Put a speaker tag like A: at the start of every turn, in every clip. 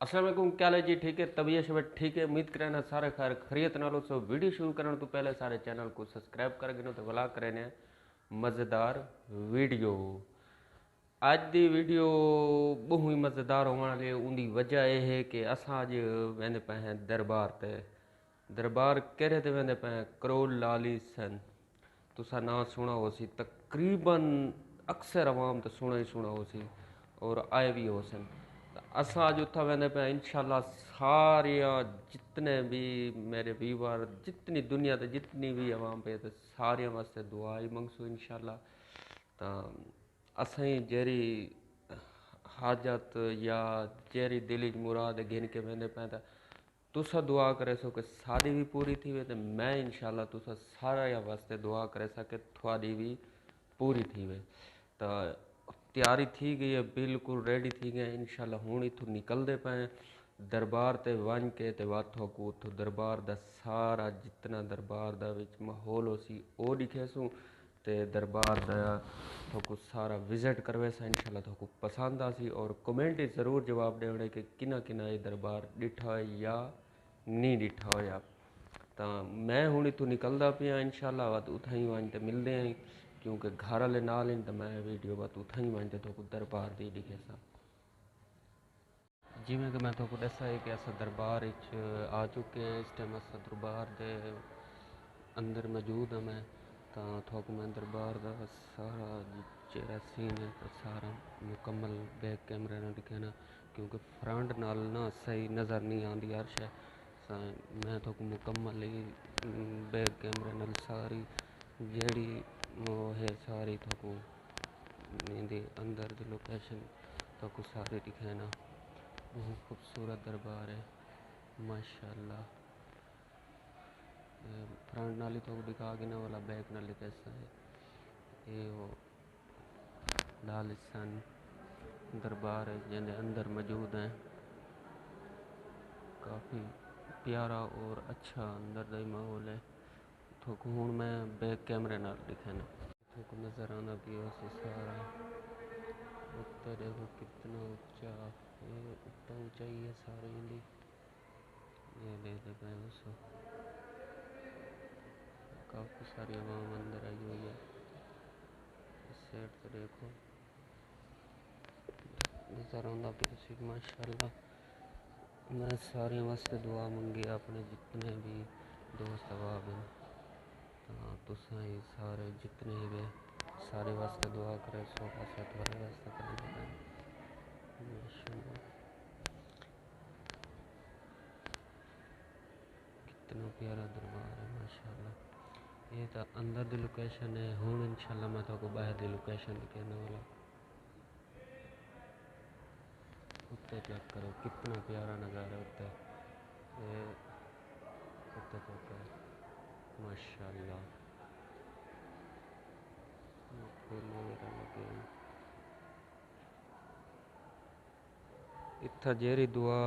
A: अस्सलाम वालेकुम, क्या हाल है जी? ठीक है, तबीयत शबीयत ठीक है? उम्मीद करें ना सारे खैर खरीत नालो। सो वीडियो शुरू करने तो पहले सारे चैनल को सब्सक्राइब कर गिनो तो भला करें ने मज़ेदार वीडियो। ਅੱਜ ਦੀ ਵੀਡੀਓ ਬਹੁਤ ਹੀ ਮਜ਼ੇਦਾਰ ਹੋਣ ਵਾਲੀ ਹੈ। ਉਹਦੀ ਵਜ੍ਹਾ ਇਹ ਹੈ ਕਿ ਅਸਾਂ ਅੱਜ ਵਹਿੰਦੇ ਪਏ ਹਾਂ ਦਰਬਾਰ ਤੇ। ਦਰਬਾਰ ਕਿਹੜੇ ਤੇ ਵਹਿੰਦੇ ਪਏ? ਕਰੋਲ ਲਾਲੀ ਸਨ। तुसा ना सुना हो सी, तकरीबन अक्सर आवाम तो सुना ही सुना हो सी और आए भी हो सन। असा अज उत्था वहदे पे इंशाल्लाह सारिया जितने भी मेरे व्यूवर जितनी दुनिया ते जितनी भी आवाम पे तो सारिया वास्ते दुआ ही मंगसू इंशाल्लाह। तो असें जेरी हाजत या जेरी दिल च मुराद गिन के वहदे पे तो तुसा दुआ करे सो कि साड़ी भी पूरी थी वे, तो मैं इंशाल्लाह तुसा सारा वास्ते दुआ करे सके थोड़ी भी पूरी थी वे। तो तैयारी थी गई है, बिल्कुल रेडी थी गए इंशाल्लाह। हूँ इतों निकलते पे दरबार ते वन के ते वाथों को उतो दरबार दा सारा जितना दरबार दा विच माहौल हो सी वो दिखे ते दरबार दा थोको सारा विजिट करवे सा इंशाल्लाह। थोको पसंद आसी और कमेंट ज़रूर जवाब देने कि किना किना ये दरबार डिठा या नहीं डिठा होया। तो मैं हूँ इतों निकलता पिया इंशाल्लाह। बात उथा ही वन ते मिलते हैं क्योंकि घर वाले नाल इन तो मैं वीडियो बात उथा ही वन ते थोको दरबार दी दिखे सा। जिमें कि मैं थोको दसा है कि अस दरबार आ चुके हैं। इस टाइम अस दरबार दे अंदर मौजूद हाँ मैं। तो थोक मैं दरबार का सारा जेड़ा सीन है तो सारा मुकम्मल बैक कैमरे ना दिखाना क्योंकि फ्रंट नाल ना सही नज़र नहीं आती हर शे। मैं थोक मुकम्मल ही बैक कैमरे नाल सारी जेड़ी वो है सारी थोको मेरे अंदर दी लोकेशन थोको सारी दिखाना। बहुत खूबसूरत दरबार है माशाल्लाह। फ्रंट नाली तो दिखा के ना वाला बैक नाली कैसा है ये वो लालिसान दरबार है जिन्हें अंदर मौजूद हैं। काफ़ी प्यारा और अच्छा अंदर का माहौल है। तो हूँ मैं बैक कैमरे नाल दिखाना तो नज़र आना भी उसे सारा उत्तर देखो कितना ऊंचा ये ऊपर ऊंचाई है सारी इंडी ये देखते पे उसको काफ़ी सारी आवाम अंदर आई हुई है। इस साइड तो देखो नज़र आंदा पे माशाल्लाह। मैं सारे वास्ते दुआ मंगी अपने जितने भी दोस्त अहबाब हैं। तो तुसा ही सारे जितने भी सारे वास्ते दुआ करे सो पासा थोड़े वास्ते करें माशाल्लाह। कितना प्यारा दरबार है माशाल्लाह। ये तो अंदर दी लोकेशन है। हूँ इंशाल्लाह मैं तो बाहर दी लोकेशन दिखाने वाला। उत्ते चेक करो कितना प्यारा नज़ारा उत्ते उत्ते चेक करो माशाल्लाह। इत्था जेरी दुआ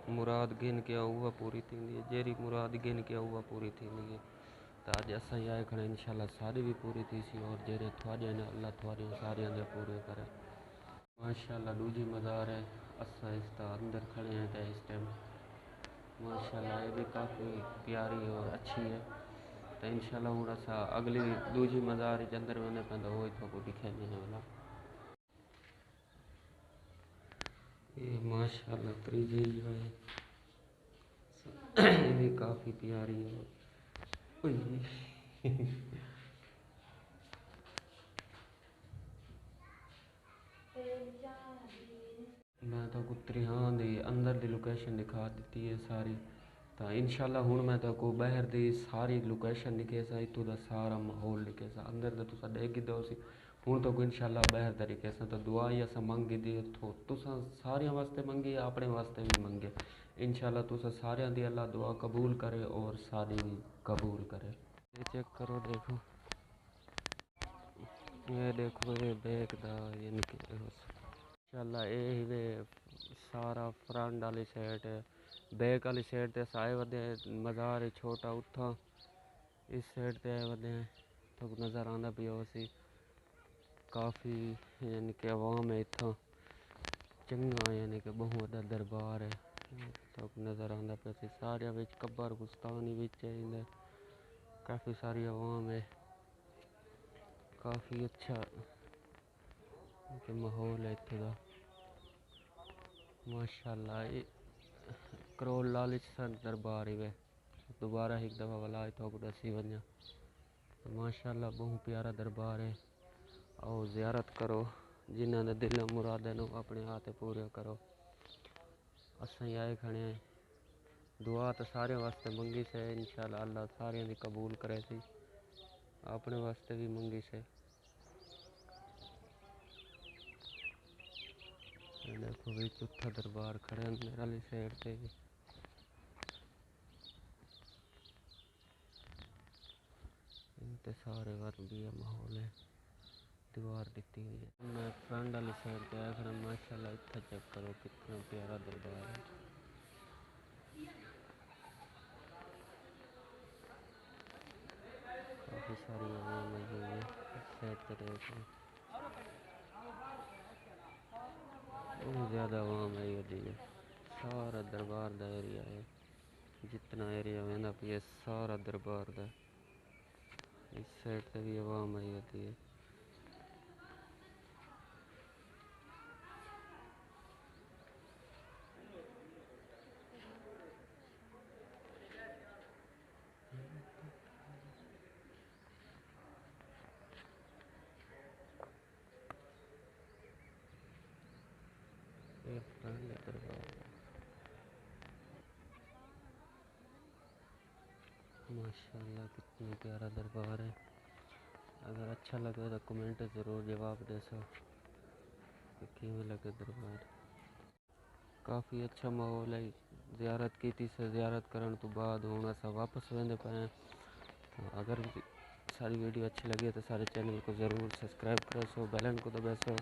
A: मुराद गिन के हुआ पूरी थी है जेरी मुराद गिन के हुआ पूरी थी है। तो अज असा आए खड़े इंशाल्लाह सारी भी पूरी थी सी और जेरे थोड़े ने अल्लाह थोड़े सारिया दे पूरे करे माशाल्लाह। दूजी मज़ार है असा इस अंदर खड़े हैं तो इस टाइम माशाल्लाह ये भी काफ़ी प्यारी और अच्छी है। तो इंशाल्लाह हूँ असा अगली दूजी मज़ार अंदर मैंने पैदा वो तो दिखाने वाला ये माशाल्लाह त्रीजी जो है ये भी काफ़ी प्यारी है। मैं तो त्रिहां दी अंदर दी लोकेशन दिखा दी है सारी। तो इंशाल्लाह हूँ मैं तो को बाहर दी सारी लोकेशन दिखे सा इतों का सारा माहौल दिखे सा अंदर तो तुसा देख दो सी। हूँ तो इंशाल्लाह बाहर का दिखे सा तो दुआ ही असा मंगी दी तो तुसा सारे वास्ते मंगी अपने वास्ते भी मंगे इंशाल्लाह। तुसा सारे दी अल्लाह दुआ कबूल करे और सारी भी कबूल करे। ये चेक करो देखो ये देखो ये बैग दा ये निकले इंशाल्लाह ये वे सारा फ्रंट वाली साइड बैक वाली साइड ते साए वदे मज़ार छोटा उथा इस साइड ते आए वदे तो नज़र आंदा पिया सी काफ़ी यानी कि आवाम है इतना चंगा यानी कि बहुत बड़ा दरबार है تو نظر آتا پہ سی سارے قبرستان ہی کافی ساری عوام ہے، کافی اچھا ماحول ہے اتنے کا ماشاءاللہ۔ کرول لالچ سن دربار ہی دوبارہ ایک دفعہ والا تو دسی ونجا ماشاءاللہ بہت پیارا دربار ہے۔ آؤ زیارت کرو، جنہاں نے دل مراد اپنے ہاتھ پورے کرو۔ اساں آئے کھڑے ہیں، دعا تو سارے واسطے منگی سے، انشاءاللہ اللہ سارے دی قبول کرے سی، اپنے واسطے بھی منگی سے۔ دیکھو بھی چوتھا دربار کھڑے اندر والی سائڈ تے بھی تے سارے ور بھی ماحول ہے، دیوار دیتی ہوئی ہے۔ میں فرنٹ والی سائڈ تے آیا کھڑا، ماشاءاللہ اتنا چیک کرو کتنا پیارا دربار ہے۔ کافی ساری عوام آئی ہوئی ہے، اس سائڈ تے دیکھو بہت زیادہ عوام آئی ہوئی ہے۔ سارا دربار دا ایریا ہے، جتنا ایریا وہدا پہ یہ سارا دربار دا۔ اس سائڈ تے بھی عوام آئی ہوتی ہے۔ یہ فرنٹ دربار ہے، ماشاءاللہ کتنا پیارا دربار ہے۔ اگر اچھا لگے تو کمنٹ ضرور جواب دے سو کہ کیویں لگے دربار۔ کافی اچھا ماحول ہے، زیارت کی تھی سے زیارت کرن تو بعد ہوں اسا واپس ویندے پئے۔ اگر ساری ویڈیو اچھی لگی تو سارے چینل کو ضرور سبسکرائب کرو سو، بیل آئکن کو دبا سو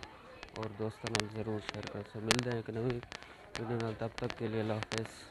A: اور دوستوں نال ضرور شیئر کر سو۔ ملتے ہیں ایک نئی ویڈیو نال، تب تک کے لیے اللہ حافظ۔